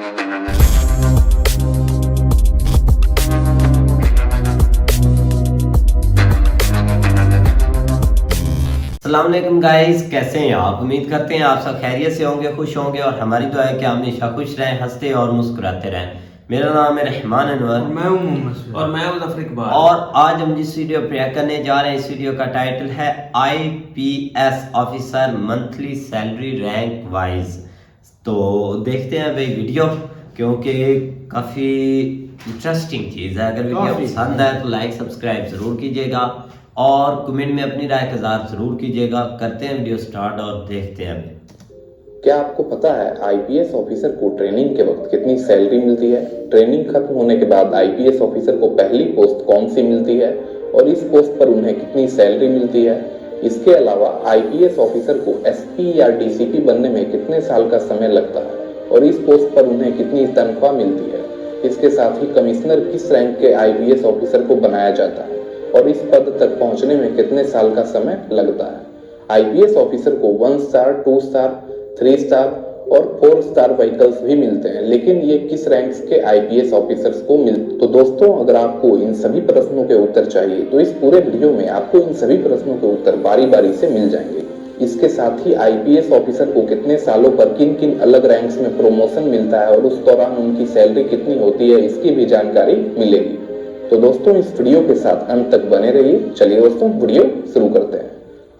अस्सलामुअलैकुम गाइस, कैसे हैं आप? उम्मीद करते हैं आप सब खैरियत से होंगे, खुश होंगे और हमारी दुआ है कि आप हमेशा खुश रहें, हंसते और मुस्कुराते रहें। मेरा नाम है रहमान अनवर और मैं हूं मोहम्मद और मैं मुजफ्फर इकबाल। और आज हम जिस वीडियो प्रेयर करने जा रहे हैं, इस वीडियो का टाइटल है IPS officer monthly salary rank wise. तो देखते हैं भाई वीडियो, क्योंकि काफ़ी इंटरेस्टिंग चीज़ है। अगर वीडियो पसंद आए तो लाइक सब्सक्राइब ज़रूर कीजिएगा और कमेंट में अपनी राय का इज़हार ज़रूर कीजिएगा। करते हैं वीडियो स्टार्ट और देखते हैं। क्या आपको पता है आईपीएस ऑफिसर को ट्रेनिंग के वक्त कितनी सैलरी मिलती है? ट्रेनिंग खत्म होने के बाद आईपीएस ऑफिसर को पहली पोस्ट कौन सी मिलती है और इस पोस्ट पर उन्हें कितनी सैलरी मिलती है? इसके अलावा आईपीएस ऑफिसर को एसपी या डीसीपी बनने में कितने साल का समय लगता है और इस पोस्ट पर उन्हें कितनी तनख्वाह मिलती है? इसके साथ ही कमिश्नर किस रैंक के आईपीएस ऑफिसर को बनाया जाता है और इस पद तक पहुंचने में कितने साल का समय लगता है? आईपीएस ऑफिसर को 1 स्टार, 2 स्टार, 3 स्टार और 4 स्टार व्हीकल्स भी मिलते हैं, लेकिन ये किस रैंक्स के आईपीएस ऑफिसर्स को मिलते? तो दोस्तों, अगर आपको इन सभी प्रश्नों के उत्तर चाहिए तो इस पूरे वीडियो में आपको इन सभी प्रश्नों के उत्तर बारी बारी से मिल जाएंगे। इसके साथ ही आईपीएस ऑफिसर को कितने सालों पर किन किन अलग रैंक्स में प्रमोशन मिलता है और उस दौरान उनकी सैलरी कितनी होती है, इसकी भी जानकारी मिलेगी। तो दोस्तों, इस वीडियो के साथ अंत तक बने रहिए। चलिए दोस्तों, वीडियो शुरू करते हैं।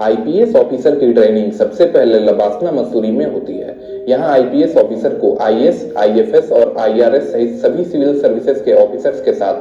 आईपीएस ऑफिसर की ट्रेनिंग सबसे पहले लबासना मसूरी में होती है। यहाँ आईपीएस ऑफिसर को आईएएस, आईएफएस और आईआरएस सहित सभी सिविल सर्विसेज के ऑफिसर्स के साथ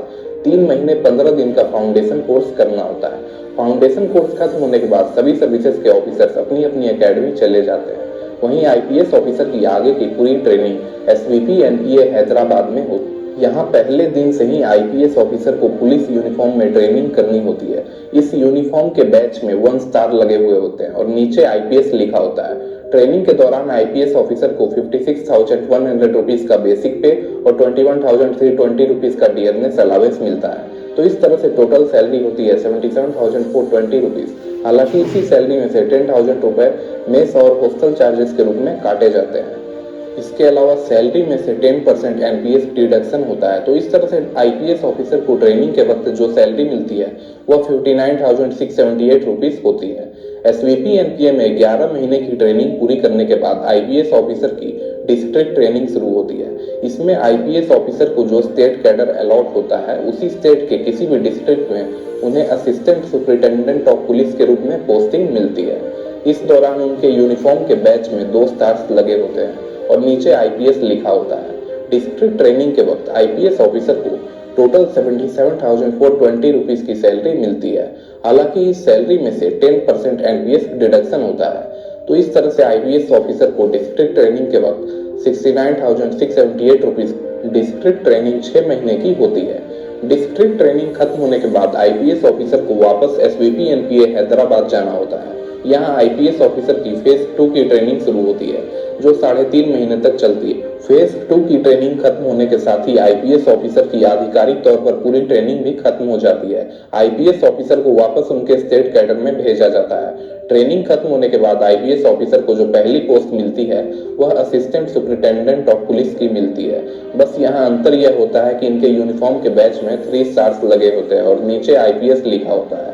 3 महीने 15 दिन का फाउंडेशन कोर्स करना होता है। फाउंडेशन कोर्स खत्म होने के बाद सभी सर्विसेज के ऑफिसर्स अपनी अपनी एकेडमी चले जाते हैं। वहीं आईपीएस ऑफिसर की आगे की पूरी ट्रेनिंग एसवीपी एनपीए हैदराबाद में होती है। यहाँ पहले दिन से ही आईपीएस ऑफिसर को पुलिस यूनिफॉर्म में ट्रेनिंग करनी होती है। इस यूनिफॉर्म के बैच में 1 स्टार लगे हुए होते हैं और नीचे आईपीएस लिखा होता है। ट्रेनिंग के दौरान आईपीएस ऑफिसर को 56,100 रुपीज का बेसिक पे और 21,320 रुपीज का डियरनेस अलावेंस मिलता है। तो इस तरह से टोटल सैलरी होती है 77,420 रुपीज। हालांकि इसी सैलरी में से 10,000 रुपए मेस और हॉस्टल चार्जेस के रूप में काटे जाते हैं। इसके अलावा सैलरी में से 10% एनपीएस डिडक्शन होता है। तो इस तरह से आईपीएस ऑफिसर को ट्रेनिंग के वक्त जो सैलरी मिलती है वह 59,678 रुपीज होती है। एसवीपी एनपीए में 11 महीने की ट्रेनिंग पूरी करने के बाद आईपीएस ऑफिसर की डिस्ट्रिक्ट ट्रेनिंग शुरू होती है। इसमें आईपीएस ऑफिसर को जो स्टेट कैडर अलॉट होता है, उसी स्टेट के किसी भी डिस्ट्रिक्ट में उन्हें असिस्टेंट सुपरिटेंडेंट ऑफ पुलिस के रूप में पोस्टिंग मिलती है। इस दौरान उनके यूनिफॉर्म के बैच में 2 स्टार्स लगे होते हैं और नीचे आईपीएस लिखा होता है। डिस्ट्रिक्ट ट्रेनिंग के वक्त आईपीएस ऑफिसर को टोटल 77,420 रुपीज की सैलरी मिलती है। हालांकि इस सैलरी में से 10% एनपीएस डिडक्शन होता है। तो इस तरह से आईपीएस ऑफिसर को डिस्ट्रिक्ट ट्रेनिंग के वक्त 69,678 रुपीज। डिस्ट्रिक्ट ट्रेनिंग 6 महीने की होती है। डिस्ट्रिक्ट ट्रेनिंग खत्म होने के बाद आईपीएस ऑफिसर को वापस एसवीपी एनपीए हैदराबाद जाना होता है। यहाँ आईपीएस ऑफिसर की फेज 2 की ट्रेनिंग शुरू होती है, जो 3.5 महीने तक चलती है। फेज 2 की ट्रेनिंग खत्म होने के साथ ही आईपीएस ऑफिसर की आधिकारिक तौर पर पूरी ट्रेनिंग भी खत्म हो जाती है। आईपीएस ऑफिसर को वापस उनके स्टेट कैडर में भेजा जाता है। ट्रेनिंग खत्म होने के बाद आईपीएस ऑफिसर को जो पहली पोस्ट मिलती है वह असिस्टेंट सुपरिटेंडेंट ऑफ पुलिस की मिलती है। बस यहाँ अंतर यह होता है कि इनके यूनिफॉर्म के बैच में 3 स्टार्स लगे होते हैं और नीचे आईपीएस लिखा होता है।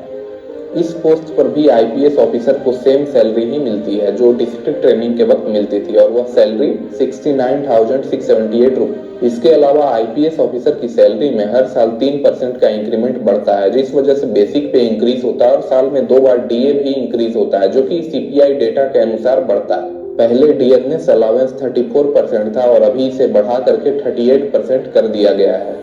इस पोस्ट पर भी आईपीएस ऑफिसर को सेम सैलरी ही मिलती है जो डिस्ट्रिक्ट ट्रेनिंग के वक्त मिलती थी, और वह सैलरी 69,678 रुपये। इसके अलावा आईपीएस ऑफिसर की सैलरी में हर साल 3% का इंक्रीमेंट बढ़ता है, जिस वजह से बेसिक पे इंक्रीज होता है और साल में 2 बार डीए भी इंक्रीज होता है, जो कि सीपीआई डेटा के अनुसार बढ़ता है। पहले डियरनेस अलावेंस 34% था और अभी इसे बढ़ा करके 38% कर दिया गया है।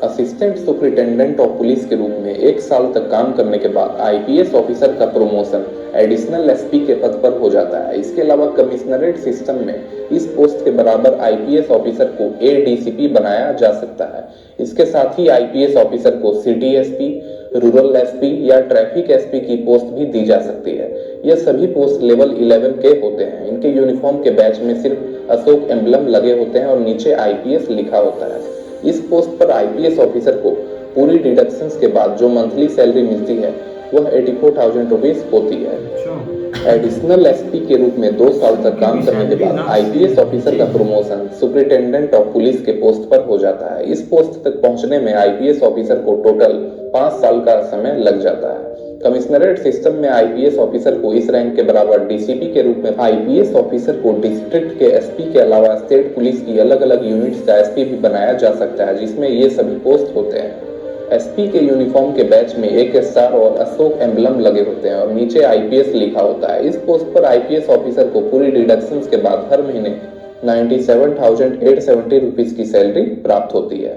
असिस्टेंट सुपरिटेंडेंट ऑफ पुलिस के रूप में 1 साल तक काम करने के बाद आईपीएस ऑफिसर का प्रमोशन एडिशनल एसपी के पद पर हो जाता है। इसके अलावा कमिश्नरेट सिस्टम में इस पोस्ट के बराबर आईपीएस ऑफिसर को एडीसीपी बनाया जा सकता है। इसके साथ ही आईपीएस ऑफिसर को सिटी एसपी, रूरल एसपी या ट्रैफिक एसपी की पोस्ट भी दी जा सकती है। यह सभी पोस्ट लेवल 11 के होते हैं। इनके यूनिफॉर्म के बैच में सिर्फ अशोक एम्बलम लगे होते हैं और नीचे आईपीएस लिखा होता है। इस पोस्ट पर आईपीएस ऑफिसर को पूरी डिडक्शंस के बाद जो मंथली सैलरी मिलती है वह 84,000 रुपीज होती है। एडिशनल एसपी के रूप में 2 साल तक काम करने के बाद आईपीएस ऑफिसर का प्रमोशन सुपरिटेंडेंट ऑफ पुलिस के पोस्ट पर हो जाता है। इस पोस्ट तक पहुंचने में आईपीएस ऑफिसर को टोटल 5 साल का समय लग जाता है। कमिश्नरेट सिस्टम में आईपीएस ऑफिसर को इस रैंक के बराबर डीसीपी के रूप में, आईपीएस ऑफिसर को डिस्ट्रिक्ट के एसपी के अलावा स्टेट पुलिस की अलग अलग यूनिट्स का एसपी भी बनाया जा सकता है, जिसमें ये सभी पोस्ट होते हैं। एसपी के यूनिफॉर्म के बैच में एक स्टार और अशोक एम्बलम लगे होते हैं और नीचे आईपीएस लिखा होता है। इस पोस्ट पर आईपीएस ऑफिसर को पूरी डिडक्शंस के बाद हर महीने 97,870 रुपीज की सैलरी प्राप्त होती है।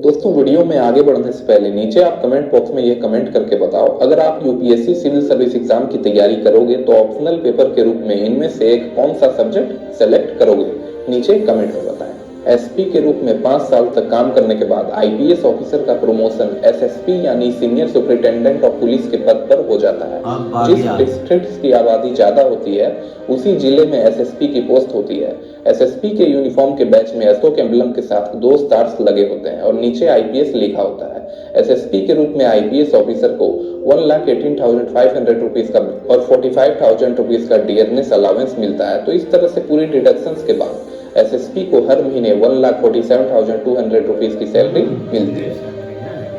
दोस्तों, वीडियो में आगे बढ़ने से पहले नीचे आप कमेंट बॉक्स में ये कमेंट करके बताओ, अगर आप यूपीएससी सिविल सर्विस एग्जाम की तैयारी करोगे तो ऑप्शनल पेपर के रूप में इनमें से एक कौन सा सब्जेक्ट सेलेक्ट करोगे। नीचे कमेंट में बताएं। एसपी के रूप में 5 साल तक काम करने के बाद आईपीएस ऑफिसर का प्रमोशन एसएसपी यानी सीनियर सुपरिटेंडेंट ऑफ पुलिस के पद पर हो जाता है। जिस डिस्ट्रिक्ट की आबादी ज्यादा होती है उसी जिले में एसएसपी की पोस्ट होती है। एसएसपी के यूनिफॉर्म के बैच में अशोक एम्बलम के साथ 2 स्टार्स लगे होते हैं और नीचे आईपीएस लिखा होता है। एसएसपी के रूप में आईपीएस ऑफिसर को 1,18,500 रुपीज का और 45,000 रुपीज का डियरनेस अलावेंस मिलता है। तो इस तरह से पूरी डिडक्शंस के बाद एसएसपी को हर महीने 1,47,200 रुपीज की सैलरी मिलती है।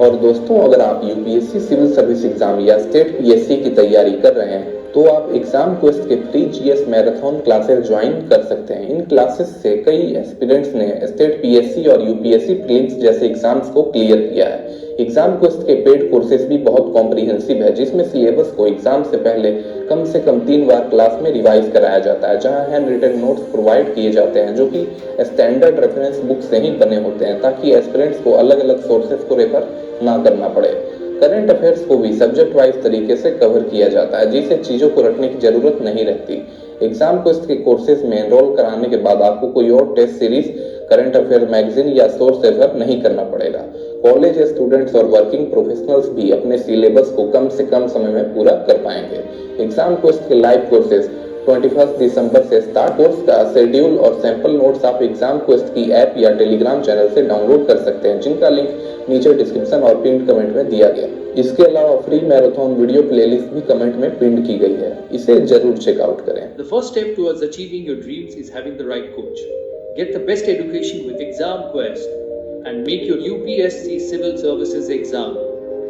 और दोस्तों, अगर आप यूपीएससी सिविल सर्विस एग्जाम या स्टेट पीएससी की तैयारी कर रहे हैं तो आप एग्जाम क्वेस्ट के free GS marathon classes join कर सकते हैं। इन क्लासेस से कई एस्पिरेंट्स ने स्टेट पीएससी और यूपीएससी प्रीलिम्स जैसे एग्जाम्स को क्लियर किया है। एग्जाम क्वेस्ट के पेड कोर्सेज भी बहुत कॉम्प्रिहेंसिव है, जिसमें सिलेबस को एग्जाम से पहले कम से कम 3 बार क्लास में रिवाइज कराया जाता है, जहां हैंड रिटन नोट्स प्रोवाइड किए जाते हैं जो कि स्टैंडर्ड रेफरेंस बुक से ही बने होते हैं, ताकि एस्पिरेंट्स को अलग अलग सोर्सेज को रेफर ना करना पड़े। करंट अफेयर्स को भी सब्जेक्ट वाइज तरीके से कवर किया जाता है, जिससे चीजों को रटने की जरूरत नहीं रहती। एग्जाम क्वेस्ट के कोर्सेज में एनरोल कराने के बाद आपको कोई और test series, current affair magazine या सोर्स रेफर नहीं करना पड़ेगा। कॉलेज स्टूडेंट्स और वर्किंग प्रोफेशनल्स भी अपने सिलेबस को कम से कम समय में पूरा कर पाएंगे। एग्जाम क्वेस्ट के लाइव कोर्सेज 21 दिसंबर से स्टार्ट। कोर्स का शेड्यूल और सैंपल नोट्स आप एग्जाम क्वेस्ट की ऐप या टेलीग्राम चैनल से डाउनलोड कर सकते हैं, जिनका लिंक नीचे डिस्क्रिप्शन और पिन कमेंट में दिया गया। इसके अलावा फ्री मैराथन वीडियो प्लेलिस्ट भी कमेंट में पिन की गई है, इसे जरूर चेकआउट करें। The first step towards achieving your dreams is having the right coach. Get the best education with Exam Quest and make your UPSC Civil Services exam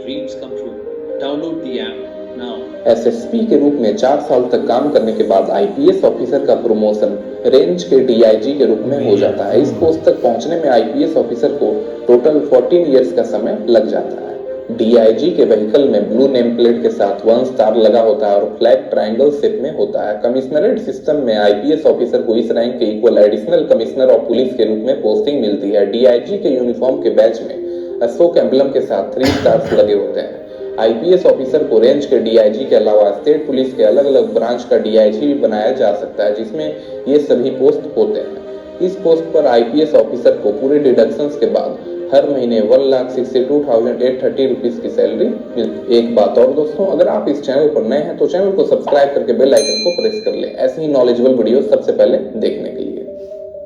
dreams come true. Download the app now. SSP के रूप में 4 साल तक काम करने के बाद IPS officer का प्रमोशन रेंज के डीआईजी के रूप में हो जाता है। इस पोस्ट तक पहुंचने में आईपीएस ऑफिसर को टोटल 14 इयर्स का समय लग जाता है। डीआईजी के व्हीकल में ब्लू नेम प्लेट के साथ 1 स्टार लगा होता है और फ्लैग ट्रायंगल शेप में होता है। कमिश्नरेट सिस्टम में आईपीएस ऑफिसर को इस रैंक के equal additional commissioner of police के रूप में पोस्टिंग मिलती है। डीआईजी के यूनिफॉर्म के बैच में अशोक एम्बलम के साथ 3 स्टार्स लगे होते हैं। आईपीएस ऑफिसर को रेंज के डीआईजी के अलावा स्टेट पुलिस के अलग अलग ब्रांच का डीआईजी भी बनाया जा सकता है, जिसमें ये सभी पोस्ट होते हैं। इस पोस्ट पर आईपीएस ऑफिसर को पूरे डिडक्शंस के बाद हर महीने 1,62,830 रुपीज की सैलरी मिलती है। एक बात और दोस्तों, अगर आप इस चैनल पर नए हैं तो चैनल को सब्सक्राइब करके बेल आइकन को प्रेस कर लें, ऐसे ही नॉलेजेबल वीडियो सबसे पहले देखने के लिए।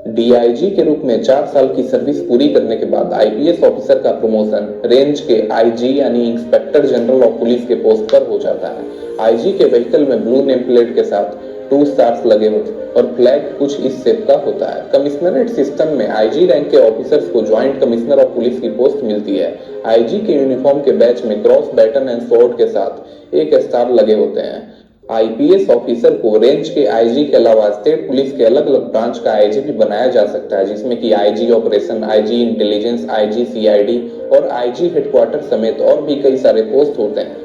डीआईजी के रूप में 4 साल की सर्विस पूरी करने के बाद आईपीएस ऑफिसर का प्रमोशन रेंज के आईजी यानी इंस्पेक्टर जनरल ऑफ पुलिस के पोस्ट पर हो जाता है। आईजी के व्हीकल में ब्लू नेम प्लेट के साथ 2 स्टार्स लगे होते हैं और फ्लैग कुछ इस शेप का होता है। कमिश्नरेट सिस्टम में आईजी रैंक के ऑफिसर्स को ज्वाइंट कमिश्नर ऑफ पुलिस की पोस्ट मिलती है। आईजी के यूनिफॉर्म के बैच में क्रॉस, बैटन एंड स्वॉर्ड के साथ 1 स्टार लगे होते हैं। आईपीएस ऑफिसर को रेंज के आईजी के अलावा स्टेट पुलिस के अलग अलग ब्रांच का आईजी भी बनाया जा सकता है, जिसमें कि IG operation, IG intelligence, IG CID और आईजी हेडक्वार्टर समेत और भी कई सारे पोस्ट होते हैं।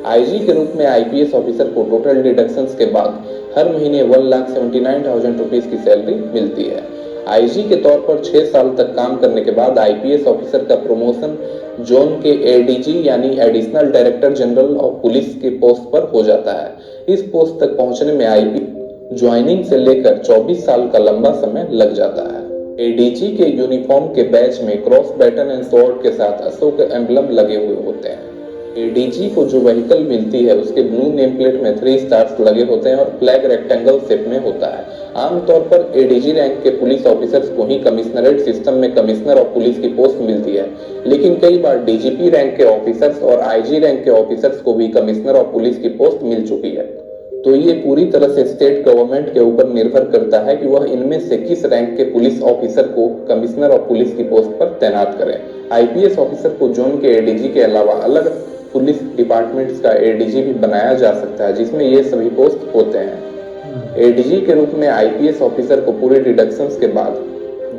आईजी के रूप में आईपीएस ऑफिसर को टोटल डिडक्शंस के बाद हर महीने 1,79,000 रुपीज की सैलरी मिलती है। आईजी के तौर पर 6 साल तक काम करने के बाद आईपीएस ऑफिसर का प्रमोशन जोन के एडीजी यानी additional director general of police के पोस्ट पर हो जाता है। इस पोस्ट तक पहुंचने में आईपी ज्वाइनिंग से लेकर 24 साल का लंबा समय लग जाता है। एडीजी के यूनिफॉर्म के बैच में क्रॉस, बैटन एंड स्वॉर्ड के साथ अशोक एम्बलम लगे हुए होते हैं। एडीजी को जो व्हीकल मिलती है उसके ब्लू नेम प्लेट में 3 स्टार्स लगे होते हैं और फ्लैग रेक्टेंगल शेप में होता है। आमतौर पर एडीजी रैंक के पुलिस ऑफिसर्स को ही कमिश्नरेट सिस्टम में कमिश्नर ऑफ पुलिस की पोस्ट मिलती है, लेकिन कई बार डीजीपी रैंक के ऑफिसर्स और आईजी रैंक के ऑफिसर्स को भी कमिश्नर ऑफ पुलिस की पोस्ट मिल चुकी है। तो ये पूरी तरह से स्टेट गवर्नमेंट के ऊपर निर्भर करता है कि वह इनमें से किस रैंक के पुलिस ऑफिसर को कमिश्नर ऑफ पुलिस की पोस्ट पर तैनात करें। आईपीएस ऑफिसर को जोन के एडीजी के अलावा अलग पुलिस डिपार्टमेंट्स का एडीजी भी बनाया जा सकता है, जिसमें ये सभी पोस्ट होते हैं। एडीजी के रूप में आईपीएस ऑफिसर को पूरे डिडक्शंस के बाद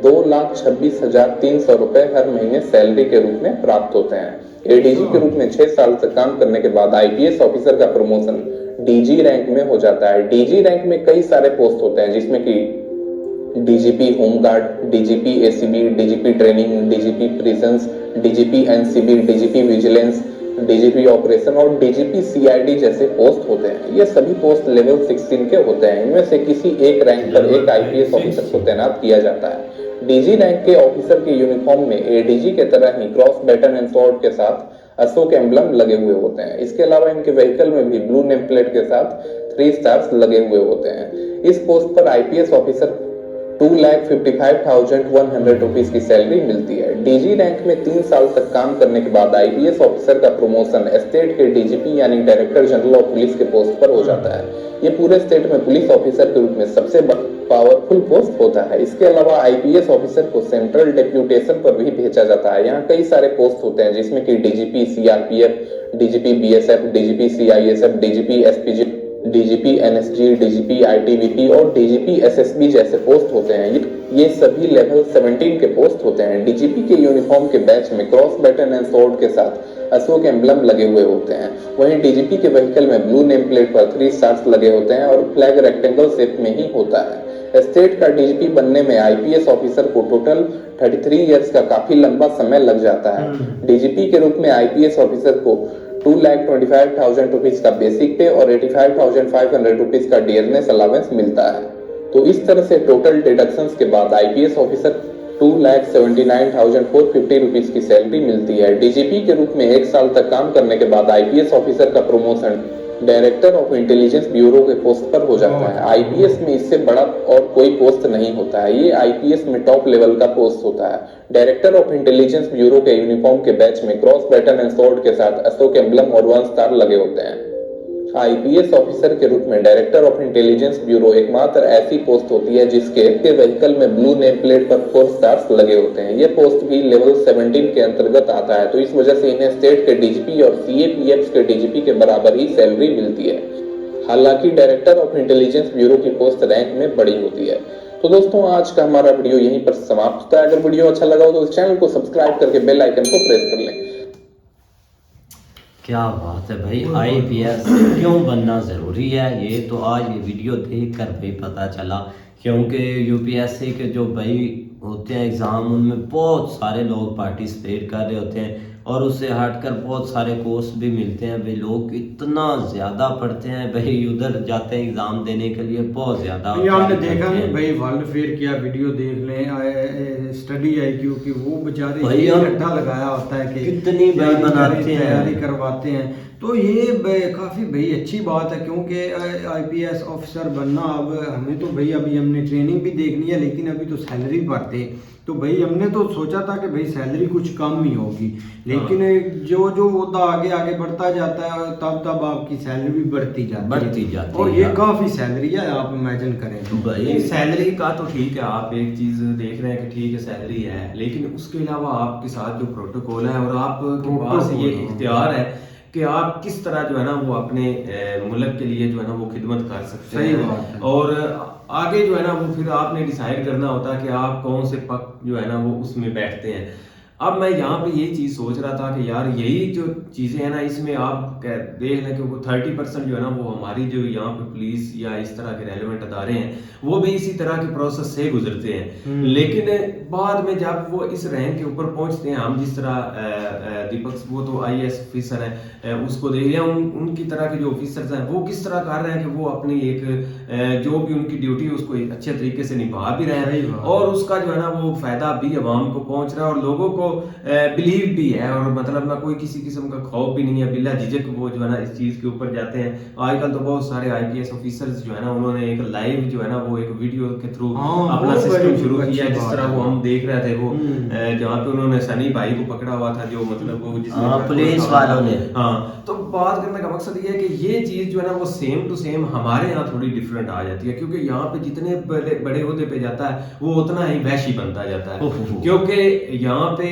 2,26,300 रुपए हर महीने सैलरी के रूप में प्राप्त होते हैं। एडीजी के रूप में 6 साल तक काम करने के बाद आईपीएस ऑफिसर का प्रमोशन डीजी रैंक में हो जाता है। डीजी रैंक में कई सारे पोस्ट होते हैं, जिसमें कि DGP home guard, DGP ACB, DGP training, DGP prisons, DGP NCB, DGP vigilance, DGP operation और डीजीपी सीआईडी जैसे पोस्ट होते हैं। ये सभी पोस्ट लेवल 16 के होते हैं। इनमें से किसी एक रैंक पर एक आईपीएस ऑफिसर को तैनात किया जाता है। डीजी रैंक के ऑफिसर के यूनिफॉर्म में एडीजी के तरह ही क्रॉस बैटन एंड स्वॉर्ड के साथ अशोक एम्बलम लगे हुए होते हैं। इसके अलावा इनके व्हीकल में भी ब्लू नेम प्लेट के साथ 3 स्टार्स लगे हुए होते हैं। इस पोस्ट पर आईपीएस ऑफिसर 2,55,100 रुपीज की सैलरी मिलती है। डीजी रैंक में 3 साल तक काम करने के बाद आईपीएस ऑफिसर का प्रमोशन स्टेट के डीजीपी यानी डायरेक्टर जनरल ऑफ पुलिस के पोस्ट पर हो जाता है। ये पूरे स्टेट में पुलिस ऑफिसर के रूप में सबसे पावरफुल पोस्ट होता है। इसके अलावा आईपीएस ऑफिसर को सेंट्रल डेप्यूटेशन पर भी भेजा जाता है। यहाँ कई सारे पोस्ट होते हैं, जिसमें कि DGP CRPF, DGP BSF, DGP CISF, DGP SPG, DGP NSG, DGP ITBP और डीजीपी एसएसबी जैसे पोस्ट होते हैं। ये सभी लेवल 17 के पोस्ट होते हैं। डीजीपी के यूनिफॉर्म के बैच में क्रॉस बैटन एंड स्वॉर्ड के साथ अशोक एम्बलम लगे हुए होते हैं। वहीं डीजीपी के व्हीकल में ब्लू नेम प्लेट पर 3 स्टार्स लगे होते हैं और फ्लैग रेक्टेंगल शेप में ही होता है। स्टेट का डीजीपी बनने में आईपीएस ऑफिसर को टोटल 33 इयर्स का काफी लंबा समय लग जाता है। डीजीपी के रूप में आईपीएस ऑफिसर को 2,25,000 रुपीज का बेसिक पे और 85,500 रुपीज का डियरनेस अलावेंस मिलता है। तो इस तरह से टोटल डिडक्शंस के बाद आईपीएस ऑफिसर 2,79,450 रुपीज की सैलरी मिलती है। डीजीपी के रूप में 1 साल तक काम करने के बाद आईपीएस ऑफिसर का promotion director of intelligence bureau के पोस्ट पर हो जाता है। आईपीएस में इससे बड़ा और कोई पोस्ट नहीं होता है। ये आईपीएस में टॉप लेवल का पोस्ट होता है। डायरेक्टर ऑफ इंटेलिजेंस ब्यूरो के यूनिफॉर्म के बैच में क्रॉस बैटन एंड स्वॉर्ड के साथ अशोक एम्बलम और 1 स्टार लगे होते हैं। आईपीएस ऑफिसर के रूप में डायरेक्टर ऑफ इंटेलिजेंस ब्यूरो एकमात्र ऐसी पोस्ट होती है जिसके व्हीकल में ब्लू नेम प्लेट पर 4 स्टार्स लगे होते हैं। ये पोस्ट भी लेवल 17 के अंतर्गत आता है, तो इस वजह से इन्हें स्टेट के डीजीपी और सीएपीएफ के डीजीपी के बराबर ही सैलरी मिलती है। हालांकि डायरेक्टर ऑफ इंटेलिजेंस ब्यूरो की पोस्ट रैंक में बड़ी होती है। तो दोस्तों, आज का हमारा वीडियो यहीं पर समाप्त होता है। अगर वीडियो अच्छा लगा हो तो इस चैनल को सब्सक्राइब करके बेल आइकन को प्रेस कर लें। क्या बात है भाई, आईपीएस क्यों बनना ज़रूरी है, ये तो आज ये वीडियो देख कर भाई पता चला। क्योंकि यूपीएससी के जो भाई होते हैं एग्ज़ाम, उनमें बहुत सारे लोग पार्टिसिपेट कर रहे होते हैं और उससे हटकर बहुत सारे कोर्स भी मिलते हैं। भाई लोग इतना ज़्यादा पढ़ते हैं भाई, उधर जाते हैं एग्ज़ाम देने के लिए, बहुत ज़्यादा आपने देखा नहीं भाई, वर्ल्ड फेयर किया वीडियो देख लें, स्टडी आईक्यू की, वो बेचारे घंटा लगाया होता है कि कितनी भाई बनाते हैं, तैयारी करवाते हैं। तो ये काफ़ी भाई अच्छी बात है, क्योंकि आईपीएस ऑफिसर बनना, अब हमें तो भाई अभी हमने ट्रेनिंग भी देखनी है, लेकिन अभी तो सैलरी बढ़ते, तो भाई हमने तो सोचा था कि भाई सैलरी कुछ कम ही होगी, लेकिन जो जो होता आगे आगे बढ़ता जाता है तब तब आपकी सैलरी भी बढ़ती जाती है। और ये काफ़ी सैलरी है, आप इमेजिन करें तो भाई सैलरी का तो ठीक है, आप एक चीज देख रहे हैं कि ठीक है सैलरी है, लेकिन उसके अलावा आपके साथ जो प्रोटोकॉल है और आपके पास ये इख्तियार है कि आप किस तरह जो है ना वो अपने मुल्क के लिए जो है ना वो खिदमत कर सकते हैं। और आगे जो है ना वो फिर आपने डिसाइड करना होता है कि आप कौन से पक्ष जो है ना वो उसमें बैठते हैं। अब मैं यहाँ पे यही चीज़ सोच रहा था कि यार यही जो चीज़ें हैं ना, इसमें आप देख लें कि वो 30% जो है ना वो हमारी जो यहाँ पे पुलिस या इस तरह के रेलेवेंट अदारे हैं वो भी इसी तरह के प्रोसेस से गुजरते हैं। लेकिन बाद में जब वो इस रैंक के ऊपर पहुंचते हैं, हम जिस तरह दीपक वो तो आईएएस ऑफिसर है, उसको देख लिया, उनकी तरह के जो ऑफिसर्स हैं वो किस तरह कर रहे हैं कि वो अपनी एक जो भी उनकी ड्यूटी है उसको अच्छे तरीके से निभा भी रहे हैं और उसका जो है ना वो फायदा भी आवाम को पहुंच रहा है और लोगों को बिलीव भी है, और मतलब ना कोई किसी किस्म का खौफ भी नहीं है, बिला झिझक वो जो है ना इस चीज के ऊपर जाते हैं। आजकल तो बहुत सारे आईपीएस ऑफिसर्स जो है ना उन्होंने एक लाइव जो है ना वो एक वीडियो के थ्रू अपना बहुत सिस्टम बड़ी शुरू अच्छी किया, जिस बात तरह है। वो हम देख रहे थे वो जहाँ पे उन्होंने सनी भाई को पकड़ा हुआ था, जो मतलब वो जिसने पुलिस वालों ने। हाँ, तो बात करने का मकसद ये है कि ये चीज जो है ना वो सेम टू सेम हमारे यहाँ थोड़ी डिफरेंट आ जाती है, क्योंकि यहाँ पे जितने बड़े बड़े ओहदे पे जाता है वो उतना ही वहशी बनता जाता है, क्योंकि यहाँ पे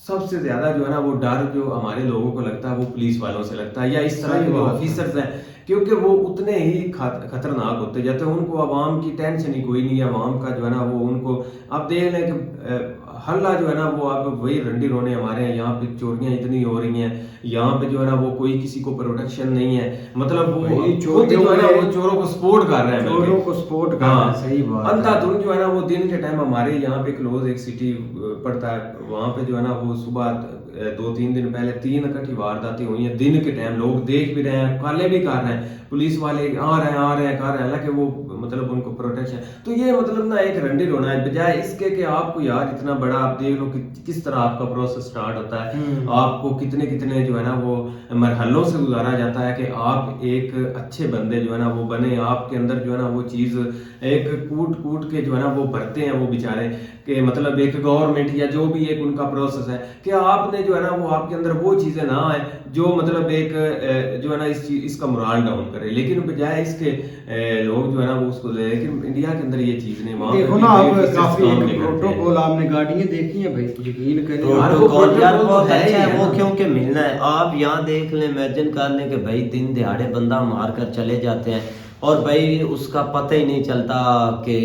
सबसे ज्यादा जो है ना वो डर जो हमारे लोगों को लगता है वो पुलिस वालों से लगता है, या इस तरह के जो ऑफिसर्स हैं, क्योंकि वो उतने ही खतरनाक होते जाते हैं। उनको आवाम की टेंशन ही कोई नहीं है, आवाम का जो है ना वो उनको आप देख लें कि हल्ला जो है ना वो अब वही रंडी रोने हमारे हैं, यहाँ पे चोरियां इतनी हो रही हैं, यहाँ पे जो है ना वो कोई किसी को प्रोटेक्शन नहीं है, मतलब वो खुद जो है ना वो चोरों को सपोर्ट कर रहे हैं, चोरों को सपोर्ट कर रहे हैं, सही बात है। अंधाधुंध जो है ना वो दिन के टाइम हमारे यहाँ पे क्लोज एक सिटी पड़ता है, वहाँ पे जो है ना वो सुबह 2-3 दिन पहले 3 इकट्ठी वारदातें हुई हैं, दिन के टाइम लोग देख भी रहे हैं, काले भी कर रहे हैं, पुलिस वाले आ रहे हैं कर रहे हैं, हालांकि वो मतलब उनको प्रोटेक्शन। तो ये मतलब ना एक रंडी रोना है, बजाय इसके कि आपको यार इतना बड़ा आप देख लो कि किस तरह आपका प्रोसेस स्टार्ट होता है, आपको कितने कितने जो है ना वो मरहलों से गुजारा जाता है कि आप एक अच्छे बंदे जो है ना वो बने, आपके अंदर जो है ना वो चीज एक कूट कूट के जो है ना वो भरते हैं वो बेचारे कि मतलब एक गवर्नमेंट या जो भी एक उनका प्रोसेस है कि आपने जो है ना वो आपके अंदर वो चीजें ना आए जो मतलब एक जो है ना इसका मोरल डाउन करे, लेकिन बजाय इसके लोग जो है ना वो उसको लेकिन इंडिया के अंदर ये चीज नहीं। वहां देखो ना आप काफी एक प्रोटोकॉल आपने गाड़ियां देखी है भाई, यकीन करें प्रोटोकॉल यार वो है ही अच्छा है, है वो ना। क्योंकि मिलना है। आप यहाँ देख लें, इमेजिन कर लें कि भाई दिन दिहाड़े बंदा मार कर चले जाते हैं और भाई उसका पता ही नहीं चलता कि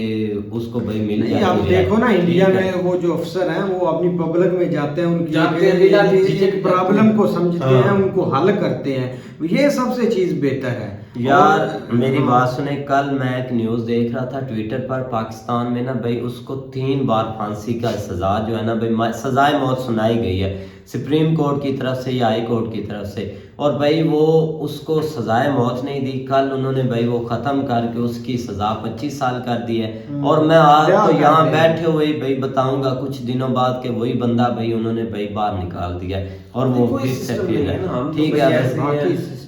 उसको भाई मिल नहीं, जाती आप है। देखो ना इंडिया ठीक है। में वो जो अफसर हैं वो अपनी पब्लिक में जाते हैं, उनकी जाते हैं, बिना झिझक प्रॉब्लम को समझते हाँ। हैं, उनको हल करते हैं, ये सबसे चीज बेहतर है यार मेरी हाँ। बात सुने, कल मैं एक न्यूज़ देख रहा था ट्विटर पर, पाकिस्तान में ना भाई उसको 3 बार फांसी का सजा जो है ना भाई सजाए मौत सुनाई गई है सुप्रीम कोर्ट की तरफ से या हाई कोर्ट की तरफ से, और भाई वो उसको सजाए मौत नहीं दी। कल उन्होंने भाई वो ख़त्म करके उसकी सज़ा 25 साल कर दी है। और मैं आज तो यहाँ बैठे हुए भाई बताऊंगा कुछ दिनों बाद के वही बंदा भाई उन्होंने भाई बाहर निकाल दिया है और वो फिर से फिर है। ठीक है,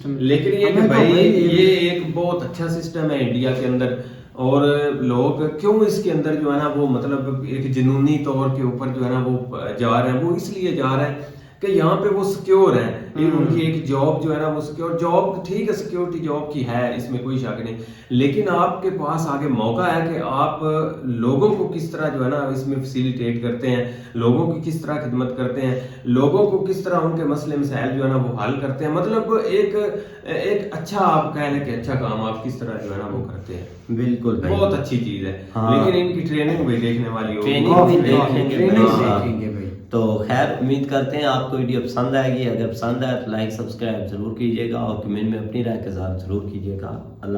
लेकिन ये कि भाई ये एक बहुत अच्छा सिस्टम है इंडिया के अंदर, और लोग क्यों इसके अंदर जो है ना वो मतलब एक जुनूनी तौर के ऊपर जो है ना वो जा रहे हैं, वो इसलिए जा रहे हैं कि यहाँ पे वो सिक्योर है, उनकी एक जॉब जो है ना वो सिक्योर जॉब, ठीक है सिक्योरिटी जॉब की है, इसमें कोई शक नहीं, लेकिन आपके पास आगे मौका है कि आप लोगों को किस तरह जो है ना इसमें फैसिलिटेट करते हैं, लोगों की किस तरह खिदमत करते हैं, लोगों को किस तरह उनके मसले मसाइल जो है ना वो हल करते हैं, मतलब एक अच्छा आप कह लें कि अच्छा काम आप किस तरह जो है ना वो करते हैं। बिल्कुल भाई, बहुत अच्छी चीज है। हाँ। लेकिन इनकी ट्रेनिंग भी देखने वाली होगी, ट्रेनिंग भी देखेंगे भाई। तो खैर उम्मीद करते हैं आपको वीडियो पसंद आएगी। अगर पसंद आए तो लाइक सब्सक्राइब जरूर कीजिएगा और कमेंट में अपनी राय के साथ जरूर कीजिएगा। अल्लाह।